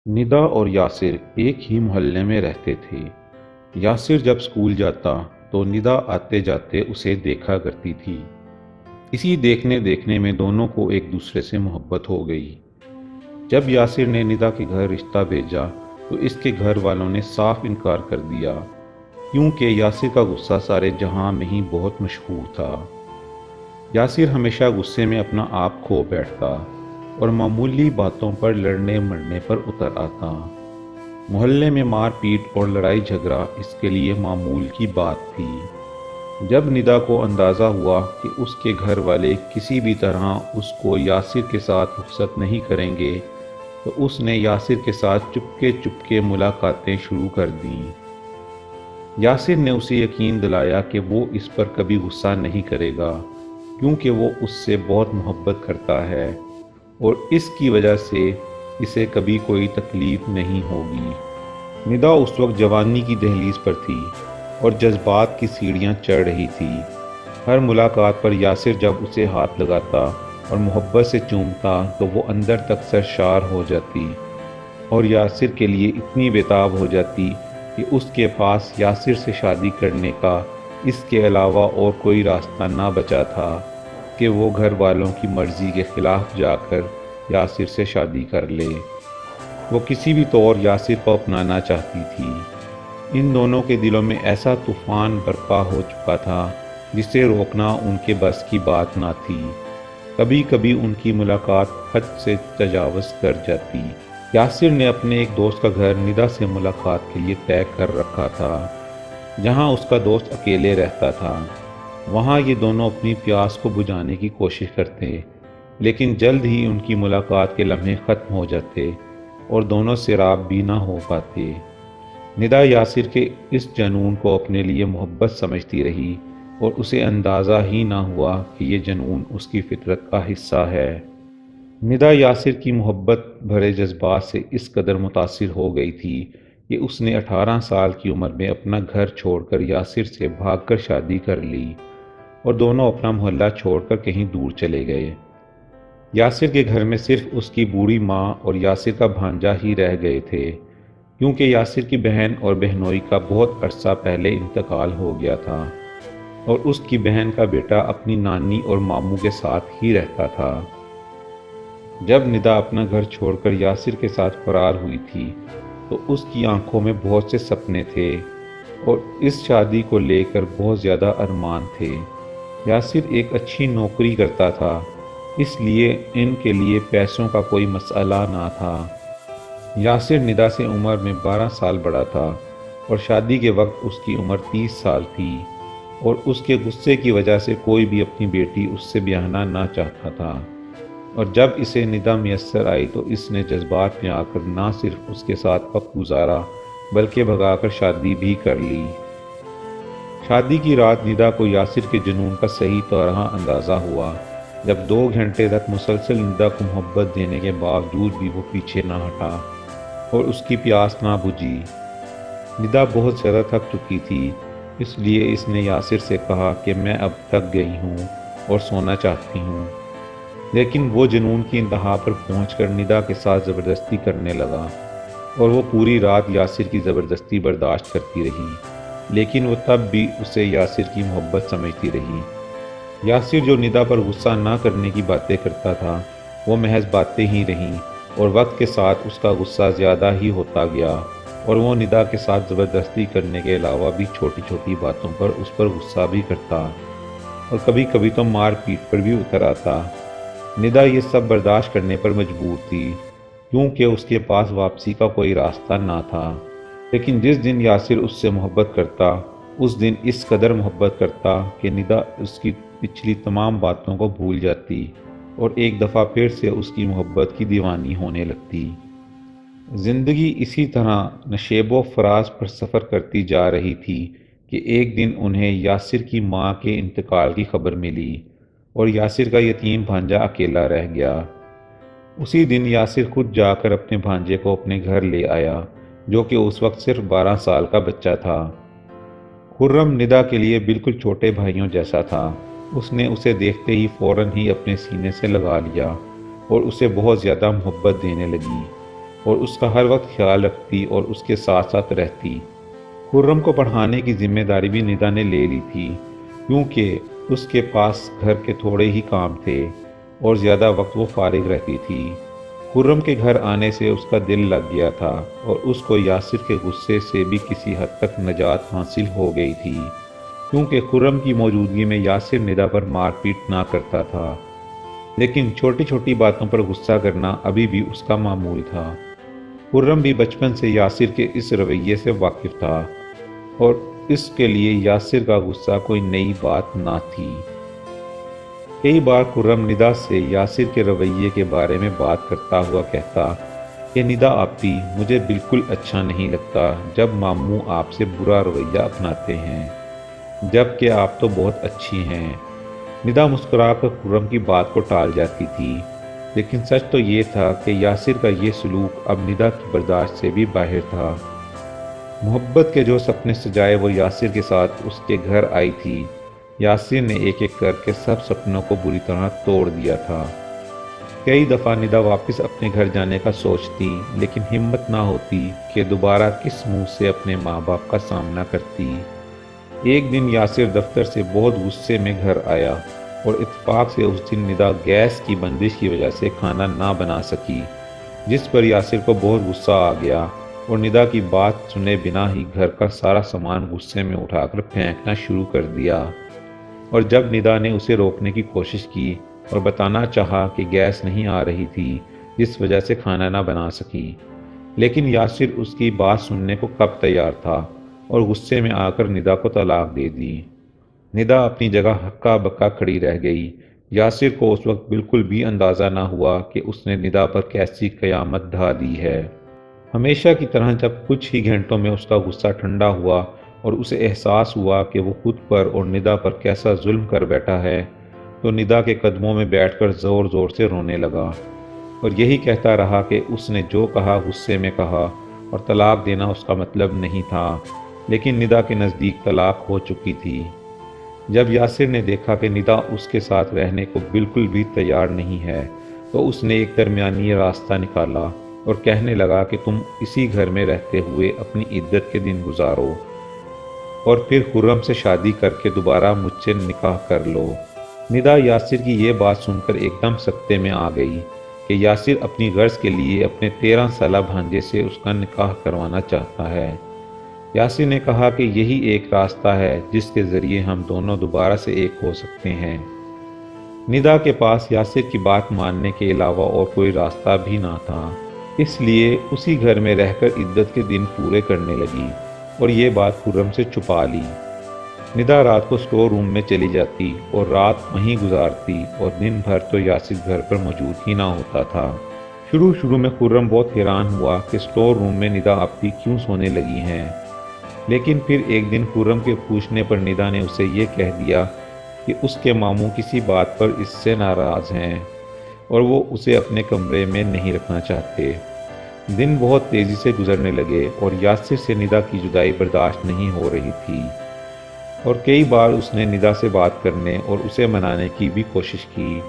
ندا اور یاسر ایک ہی محلے میں رہتے تھے۔ یاسر جب اسکول جاتا تو ندا آتے جاتے اسے دیکھا کرتی تھی۔ اسی دیکھنے دیکھنے میں دونوں کو ایک دوسرے سے محبت ہو گئی۔ جب یاسر نے ندا کے گھر رشتہ بھیجا تو اس کے گھر والوں نے صاف انکار کر دیا، کیونکہ یاسر کا غصہ سارے جہاں میں ہی بہت مشہور تھا۔ یاسر ہمیشہ غصے میں اپنا آپ کھو بیٹھتا اور معمولی باتوں پر لڑنے مرنے پر اتر آتا۔ محلے میں مار پیٹ اور لڑائی جھگڑا اس کے لیے معمول کی بات تھی۔ جب ندا کو اندازہ ہوا کہ اس کے گھر والے کسی بھی طرح اس کو یاسر کے ساتھ رخصت نہیں کریں گے تو اس نے یاسر کے ساتھ چپکے چپکے ملاقاتیں شروع کر دیں۔ یاسر نے اسے یقین دلایا کہ وہ اس پر کبھی غصہ نہیں کرے گا، کیونکہ وہ اس سے بہت محبت کرتا ہے اور اس کی وجہ سے اسے کبھی کوئی تکلیف نہیں ہوگی۔ ندا اس وقت جوانی کی دہلیز پر تھی اور جذبات کی سیڑھیاں چڑھ رہی تھی۔ ہر ملاقات پر یاسر جب اسے ہاتھ لگاتا اور محبت سے چومتا تو وہ اندر تک سرشار ہو جاتی اور یاسر کے لیے اتنی بےتاب ہو جاتی کہ اس کے پاس یاسر سے شادی کرنے کا اس کے علاوہ اور کوئی راستہ نہ بچا تھا کہ وہ گھر والوں کی مرضی کے خلاف جا کر یاسر سے شادی کر لے۔ وہ کسی بھی طور یاسر کو اپنانا چاہتی تھی۔ ان دونوں کے دلوں میں ایسا طوفان برپا ہو چکا تھا جسے روکنا ان کے بس کی بات نہ تھی۔ کبھی کبھی ان کی ملاقات حد سے تجاوز کر جاتی۔ یاسر نے اپنے ایک دوست کا گھر ندا سے ملاقات کے لیے طے کر رکھا تھا، جہاں اس کا دوست اکیلے رہتا تھا۔ وہاں یہ دونوں اپنی پیاس کو بجھانے کی کوشش کرتے، لیکن جلد ہی ان کی ملاقات کے لمحے ختم ہو جاتے اور دونوں سیراب بھی نہ ہو پاتے۔ ندا یاسر کے اس جنون کو اپنے لیے محبت سمجھتی رہی اور اسے اندازہ ہی نہ ہوا کہ یہ جنون اس کی فطرت کا حصہ ہے۔ ندا یاسر کی محبت بھرے جذبات سے اس قدر متاثر ہو گئی تھی کہ اس نے 18 سال کی عمر میں اپنا گھر چھوڑ کر یاسر سے بھاگ کر شادی کر لی اور دونوں اپنا محلہ چھوڑ کر کہیں دور چلے گئے۔ یاسر کے گھر میں صرف اس کی بوڑھی ماں اور یاسر کا بھانجا ہی رہ گئے تھے، کیونکہ یاسر کی بہن اور بہنوئی کا بہت عرصہ پہلے انتقال ہو گیا تھا اور اس کی بہن کا بیٹا اپنی نانی اور ماموں کے ساتھ ہی رہتا تھا۔ جب ندا اپنا گھر چھوڑ کر یاسر کے ساتھ فرار ہوئی تھی تو اس کی آنکھوں میں بہت سے سپنے تھے اور اس شادی کو لے کر بہت زیادہ ارمان تھے۔ یاسر ایک اچھی نوکری کرتا تھا، اس لیے ان کے لیے پیسوں کا کوئی مسئلہ نہ تھا۔ یاسر ندا سے عمر میں 12 سال بڑا تھا اور شادی کے وقت اس کی عمر 30 سال تھی، اور اس کے غصے کی وجہ سے کوئی بھی اپنی بیٹی اس سے بیاہنا نہ چاہتا تھا، اور جب اسے ندا میسر آئی تو اس نے جذبات میں آ کر نہ صرف اس کے ساتھ وقت گزارا بلکہ بھگا کر شادی بھی کر لی۔ شادی کی رات ندا کو یاسر کے جنون کا صحیح طرح اندازہ ہوا، جب 2 گھنٹے تک مسلسل ندا کو محبت دینے کے باوجود بھی وہ پیچھے نہ ہٹا اور اس کی پیاس نہ بجھی۔ ندا بہت زیادہ تھک چکی تھی، اس لیے اس نے یاسر سے کہا کہ میں اب تھک گئی ہوں اور سونا چاہتی ہوں، لیکن وہ جنون کی انتہا پر پہنچ کر ندا کے ساتھ زبردستی کرنے لگا اور وہ پوری رات یاسر کی زبردستی برداشت کرتی رہی، لیکن وہ تب بھی اسے یاسر کی محبت سمجھتی رہی۔ یاسر جو ندا پر غصہ نہ کرنے کی باتیں کرتا تھا وہ محض باتیں ہی رہیں، اور وقت کے ساتھ اس کا غصہ زیادہ ہی ہوتا گیا اور وہ ندا کے ساتھ زبردستی کرنے کے علاوہ بھی چھوٹی چھوٹی باتوں پر اس پر غصہ بھی کرتا اور کبھی کبھی تو مار پیٹ پر بھی اتر آتا۔ ندا یہ سب برداشت کرنے پر مجبور تھی، کیونکہ اس کے پاس واپسی کا کوئی راستہ نہ تھا، لیکن جس دن یاسر اس سے محبت کرتا اس دن اس قدر محبت کرتا کہ ندا اس کی پچھلی تمام باتوں کو بھول جاتی اور ایک دفعہ پھر سے اس کی محبت کی دیوانی ہونے لگتی۔ زندگی اسی طرح نشیب و فراز پر سفر کرتی جا رہی تھی کہ ایک دن انہیں یاسر کی ماں کے انتقال کی خبر ملی اور یاسر کا یتیم بھانجا اکیلا رہ گیا۔ اسی دن یاسر خود جا کر اپنے بھانجے کو اپنے گھر لے آیا، جو کہ اس وقت صرف 12 سال کا بچہ تھا۔ خرم ندا کے لیے بالکل چھوٹے بھائیوں جیسا تھا۔ اس نے اسے دیکھتے ہی فوراً ہی اپنے سینے سے لگا لیا اور اسے بہت زیادہ محبت دینے لگی۔ اور اس کا ہر وقت خیال رکھتی اور اس کے ساتھ ساتھ رہتی۔ خرم کو پڑھانے کی ذمہ داری بھی ندا نے لے لی تھی، کیونکہ اس کے پاس گھر کے تھوڑے ہی کام تھے اور زیادہ وقت وہ فارغ رہتی تھی۔ خرم کے گھر آنے سے اس کا دل لگ گیا تھا اور اس کو یاسر کے غصے سے بھی کسی حد تک نجات حاصل ہو گئی تھی، کیونکہ خرم کی موجودگی میں یاسر ندا پر مار پیٹ نہ کرتا تھا، لیکن چھوٹی چھوٹی باتوں پر غصہ کرنا ابھی بھی اس کا معمول تھا۔ خرم بھی بچپن سے یاسر کے اس رویے سے واقف تھا اور اس کے لیے یاسر کا غصہ کوئی نئی بات نہ تھی۔ کئی بار خرم ندا سے یاسر کے رویے کے بارے میں بات کرتا ہوا کہتا کہ ندا آپی، مجھے بالکل اچھا نہیں لگتا جب ماموں آپ سے برا رویہ اپناتے ہیں، جبکہ آپ تو بہت اچھی ہیں۔ ندا مسکرا کر خرم کی بات کو ٹال جاتی تھی، لیکن سچ تو یہ تھا کہ یاسر کا یہ سلوک اب ندا کی برداشت سے بھی باہر تھا۔ محبت کے جو سپنے سجائے وہ یاسر کے ساتھ اس کے گھر آئی تھی، یاسر نے ایک ایک کر کے سب سپنوں کو بری طرح توڑ دیا تھا۔ کئی دفعہ ندا واپس اپنے گھر جانے کا سوچتی، لیکن ہمت نہ ہوتی کہ دوبارہ کس منہ سے اپنے ماں باپ کا سامنا کرتی۔ ایک دن یاسر دفتر سے بہت غصے میں گھر آیا اور اتفاق سے اس دن ندا گیس کی بندش کی وجہ سے کھانا نہ بنا سکی، جس پر یاسر کو بہت غصہ آ گیا اور ندا کی بات سنے بنا ہی گھر کا سارا سامان غصے میں اٹھا کر پھینکنا شروع کر دیا۔ اور جب ندا نے اسے روکنے کی کوشش کی اور بتانا چاہا کہ گیس نہیں آ رہی تھی جس وجہ سے کھانا نہ بنا سکی، لیکن یاسر اس کی بات سننے کو کب تیار تھا اور غصے میں آ کر ندا کو طلاق دے دی۔ ندا اپنی جگہ ہکا بکا کھڑی رہ گئی۔ یاسر کو اس وقت بالکل بھی اندازہ نہ ہوا کہ اس نے ندا پر کیسی قیامت ڈھا دی ہے۔ ہمیشہ کی طرح جب کچھ ہی گھنٹوں میں اس کا غصہ ٹھنڈا ہوا اور اسے احساس ہوا کہ وہ خود پر اور ندا پر کیسا ظلم کر بیٹھا ہے، تو ندا کے قدموں میں بیٹھ کر زور زور سے رونے لگا اور یہی کہتا رہا کہ اس نے جو کہا غصے میں کہا اور طلاق دینا اس کا مطلب نہیں تھا، لیکن ندا کے نزدیک طلاق ہو چکی تھی۔ جب یاسر نے دیکھا کہ ندا اس کے ساتھ رہنے کو بالکل بھی تیار نہیں ہے، تو اس نے ایک درمیانی راستہ نکالا اور کہنے لگا کہ تم اسی گھر میں رہتے ہوئے اپنی عدت کے دن گزارو اور پھر خرم سے شادی کر کے دوبارہ مجھ سے نکاح کر لو۔ ندا یاسر کی یہ بات سن کر ایک دم سکتے میں آ گئی کہ یاسر اپنی غرض کے لیے اپنے 13 سالہ بھانجے سے اس کا نکاح کروانا چاہتا ہے۔ یاسر نے کہا کہ یہی ایک راستہ ہے جس کے ذریعے ہم دونوں دوبارہ سے ایک ہو سکتے ہیں۔ ندا کے پاس یاسر کی بات ماننے کے علاوہ اور کوئی راستہ بھی نہ تھا، اس لیے اسی گھر میں رہ کر عدت کے دن پورے کرنے لگی اور یہ بات خرم سے چھپا لی۔ ندا رات کو سٹور روم میں چلی جاتی اور رات وہیں گزارتی اور دن بھر تو یاسر گھر پر موجود ہی نہ ہوتا تھا۔ شروع میں خرم بہت حیران ہوا کہ سٹور روم میں ندا آپی کیوں سونے لگی ہیں، لیکن پھر ایک دن خرم کے پوچھنے پر ندا نے اسے یہ کہہ دیا کہ اس کے ماموں کسی بات پر اس سے ناراض ہیں اور وہ اسے اپنے کمرے میں نہیں رکھنا چاہتے۔ دن بہت تیزی سے گزرنے لگے اور یاسر سے ندا کی جدائی برداشت نہیں ہو رہی تھی اور کئی بار اس نے ندا سے بات کرنے اور اسے منانے کی بھی کوشش کی،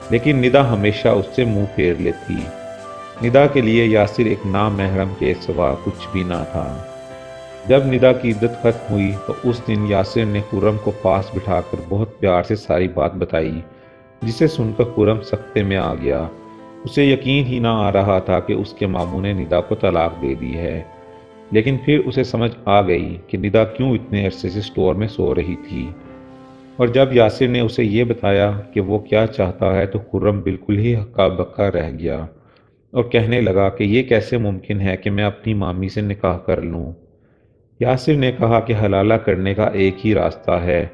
لیکن ندا ہمیشہ اس سے منہ پھیر لیتی۔ ندا کے لیے یاسر ایک نامحرم کے سوا کچھ بھی نہ تھا۔ جب ندا کی عدت ختم ہوئی تو اس دن یاسر نے خرم کو پاس بٹھا کر بہت پیار سے ساری بات بتائی، جسے سن کر خرم سکتے میں آ گیا۔ اسے یقین ہی نہ آ رہا تھا کہ اس کے ماموں نے ندا کو طلاق دے دی ہے، لیکن پھر اسے سمجھ آ گئی کہ ندا کیوں اتنے عرصے سے سٹور میں سو رہی تھی۔ اور جب یاسر نے اسے یہ بتایا کہ وہ کیا چاہتا ہے تو خرم بالکل ہی ہکا بکا رہ گیا اور کہنے لگا کہ یہ کیسے ممکن ہے کہ میں اپنی مامی سے نکاح کر لوں۔ یاسر نے کہا کہ حلالہ کرنے کا ایک ہی راستہ ہے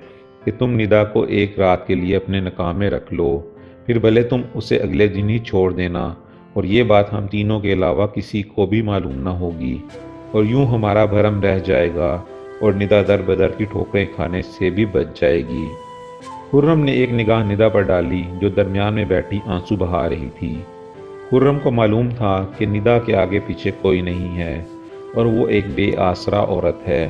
کہ تم ندا کو ایک رات کے لیے اپنے نکاح میں رکھ لو، پھر بھلے تم اسے اگلے دن ہی چھوڑ دینا اور یہ بات ہم تینوں کے علاوہ کسی کو بھی معلوم نہ ہوگی، اور یوں ہمارا بھرم رہ جائے گا اور ندا در بدر کی ٹھوکریں کھانے سے بھی بچ جائے گی۔ خرم نے ایک نگاہ ندا پر ڈالی جو درمیان میں بیٹھی آنسو بہا رہی تھی۔ خرم کو معلوم تھا کہ ندا کے آگے پیچھے کوئی نہیں ہے اور وہ ایک بے آسرا عورت ہے۔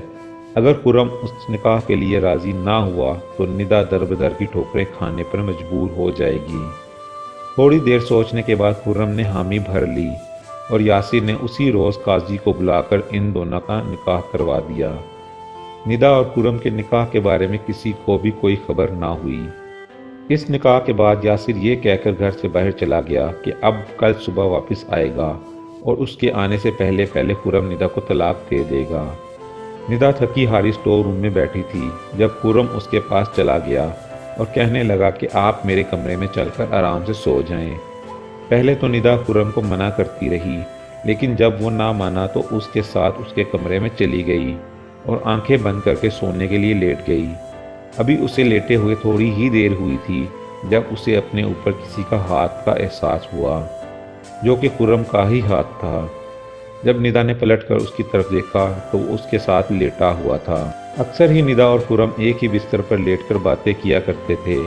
اگر خرم اس نکاح کے لیے راضی نہ ہوا تو ندا در بدر کی ٹھوکریں کھانے پر مجبور ہو جائے گی۔ تھوڑی دیر سوچنے کے بعد خرم نے حامی بھر لی اور یاسر نے اسی روز قاضی کو بلا کر ان دونوں کا نکاح کروا دیا۔ ندا اور خرم کے نکاح کے بارے میں کسی کو بھی کوئی خبر نہ ہوئی۔ اس نکاح کے بعد یاسر یہ کہہ کر گھر سے باہر چلا گیا کہ اب کل صبح واپس آئے گا اور اس کے آنے سے پہلے خرم ندا کو طلاق دے دے گا۔ ندا تھکی ہاری اسٹور روم میں بیٹھی تھی جب خرم اس کے پاس چلا گیا اور کہنے لگا کہ آپ میرے کمرے میں چل کر آرام سے سو جائیں۔ پہلے تو ندا خرم کو منع کرتی رہی، لیکن جب وہ نہ مانا تو اس کے ساتھ اس کے کمرے میں چلی گئی اور آنکھیں بند کر کے سونے کے لیے لیٹ گئی۔ ابھی اسے لیٹے ہوئے تھوڑی ہی دیر ہوئی تھی جب اسے اپنے اوپر کسی کا ہاتھ کا احساس ہوا، جو کہ خرم کا ہی ہاتھ تھا۔ جب ندا نے پلٹ کر اس کی طرف دیکھا تو وہ اس کے ساتھ لیٹا ہوا تھا۔ اکثر ہی ندا اور خرم ایک ہی بستر پر لیٹ کر باتیں کیا کرتے تھے،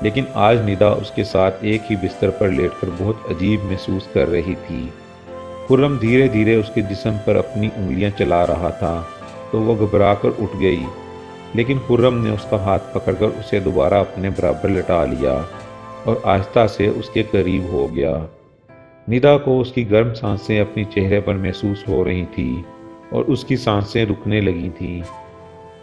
لیکن آج ندا اس کے ساتھ ایک ہی بستر پر لیٹ کر بہت عجیب محسوس کر رہی تھی۔ خرم دھیرے دھیرے اس کے جسم پر اپنی انگلیاں چلا رہا تھا تو وہ گھبرا کر اٹھ گئی، لیکن خرم نے اس کا ہاتھ پکڑ کر اسے دوبارہ اپنے برابر لٹا لیا اور آہستہ سے اس کے قریب ہو گیا۔ ندا کو اس کی گرم سانسیں اپنی چہرے پر محسوس ہو رہی تھیں اور اس کی سانسیں رکنے لگی تھیں۔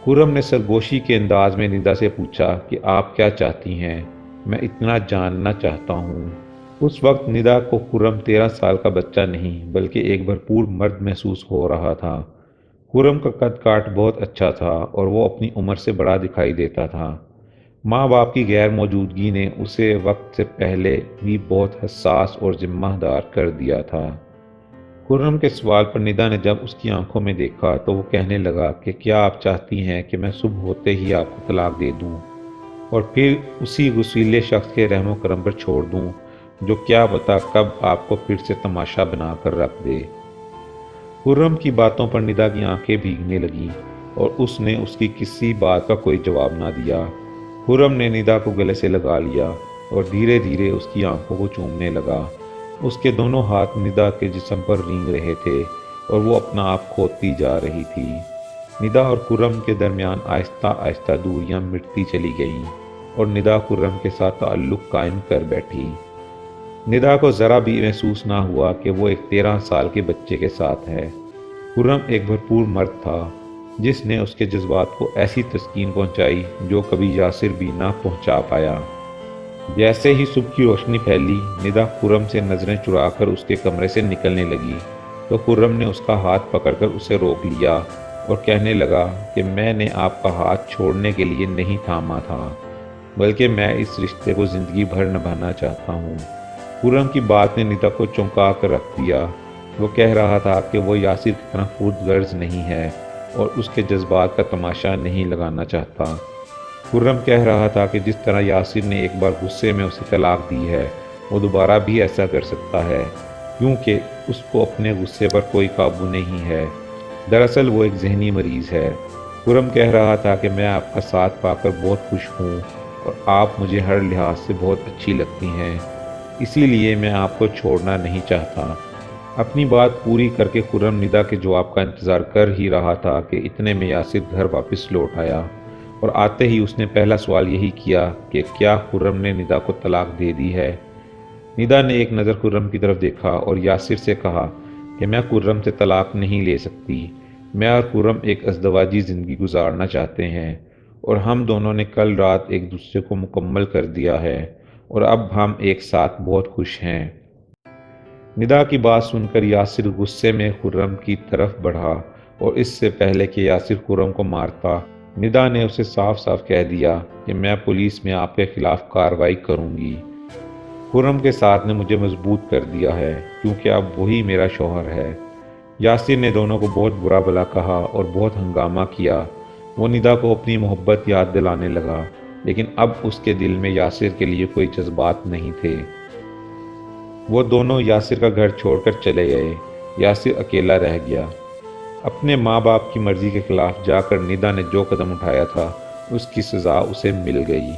خرم نے سرگوشی کے انداز میں ندا سے پوچھا کہ آپ کیا چاہتی ہیں؟ میں اتنا جاننا چاہتا ہوں۔ اس وقت ندا کو خرم 13 سال کا بچہ نہیں بلکہ ایک بھرپور مرد محسوس ہو رہا تھا۔ خرم کا قد کاٹ بہت اچھا تھا اور وہ اپنی عمر سے بڑا دکھائی دیتا تھا۔ ماں باپ کی غیر موجودگی نے اسے وقت سے پہلے بھی بہت حساس اور ذمہ دار کر دیا تھا۔ خرم کے سوال پر ندا نے جب اس کی آنکھوں میں دیکھا تو وہ کہنے لگا کہ کیا آپ چاہتی ہیں کہ میں صبح ہوتے ہی آپ کو طلاق دے دوں اور پھر اسی غسیلے شخص کے رحم و کرم پر چھوڑ دوں جو کیا پتا کب آپ کو پھر سے تماشا بنا کر رکھ دے؟ خرم کی باتوں پر ندا کی آنکھیں بھیگنے لگیں اور اس نے اس کی کسی بات کا کوئی جواب نہ دیا۔ خرم نے ندا کو گلے سے لگا لیا اور دھیرے دھیرے اس کی آنکھوں کو چومنے لگا۔ اس کے دونوں ہاتھ ندا کے جسم پر رینگ رہے تھے اور وہ اپنا آپ کھوتی جا رہی تھی۔ ندا اور خرم کے درمیان آہستہ آہستہ دوریاں مٹتی چلی گئیں اور ندا خرم کے ساتھ تعلق قائم کر بیٹھی۔ ندا کو ذرا بھی محسوس نہ ہوا کہ وہ ایک 13 سال کے بچے کے ساتھ ہے۔ خرم ایک بھرپور مرد تھا جس نے اس کے جذبات کو ایسی تسکین پہنچائی جو کبھی یاسر بھی نہ پہنچا پایا۔ جیسے ہی صبح کی روشنی پھیلی، ندا خرم سے نظریں چرا کر اس کے کمرے سے نکلنے لگی تو خرم نے اس کا ہاتھ پکڑ کر اسے روک لیا اور کہنے لگا کہ میں نے آپ کا ہاتھ چھوڑنے کے لیے نہیں تھاما تھا، بلکہ میں اس رشتے کو زندگی بھر نبھانا چاہتا ہوں۔ خرم کی بات نے ندا کو چونکا کر رکھ دیا۔ وہ کہہ رہا تھا کہ وہ یاسر کی طرح خود غرض نہیں ہے اور اس کے جذبات کا تماشا نہیں لگانا چاہتا۔ خرم کہہ رہا تھا کہ جس طرح یاسر نے ایک بار غصے میں اسے طلاق دی ہے وہ دوبارہ بھی ایسا کر سکتا ہے، کیونکہ اس کو اپنے غصے پر کوئی قابو نہیں ہے۔ دراصل وہ ایک ذہنی مریض ہے۔ خرم کہہ رہا تھا کہ میں آپ کا ساتھ پا کر بہت خوش ہوں اور آپ مجھے ہر لحاظ سے بہت اچھی لگتی ہیں، اسی لیے میں آپ کو چھوڑنا نہیں چاہتا۔ اپنی بات پوری کر کے خرم ندا کے جواب کا انتظار کر ہی رہا تھا کہ اتنے میں یاسر گھر واپس لوٹ آیا اور آتے ہی اس نے پہلا سوال یہی کیا کہ کیا خرم نے ندا کو طلاق دے دی ہے؟ ندا نے ایک نظر خرم کی طرف دیکھا اور یاسر سے کہا کہ میں خرم سے طلاق نہیں لے سکتی۔ میں اور خرم ایک ازدواجی زندگی گزارنا چاہتے ہیں اور ہم دونوں نے کل رات ایک دوسرے کو مکمل کر دیا ہے اور اب ہم ایک ساتھ بہت خوش ہیں۔ ندا کی بات سن کر یاسر غصے میں خرم کی طرف بڑھا اور اس سے پہلے کہ یاسر خرم کو مارتا، ندا نے اسے صاف صاف کہہ دیا کہ میں پولیس میں آپ کے خلاف کارروائی کروں گی۔ خرم کے ساتھ نے مجھے مضبوط کر دیا ہے کیونکہ اب وہی میرا شوہر ہے۔ یاسر نے دونوں کو بہت برا بھلا کہا اور بہت ہنگامہ کیا۔ وہ ندا کو اپنی محبت یاد دلانے لگا، لیکن اب اس کے دل میں یاسر کے لیے کوئی جذبات نہیں تھے۔ وہ دونوں یاسر کا گھر چھوڑ کر چلے گئے۔ یاسر اکیلا رہ گیا۔ اپنے ماں باپ کی مرضی کے خلاف جا کر ندا نے جو قدم اٹھایا تھا اس کی سزا اسے مل گئی۔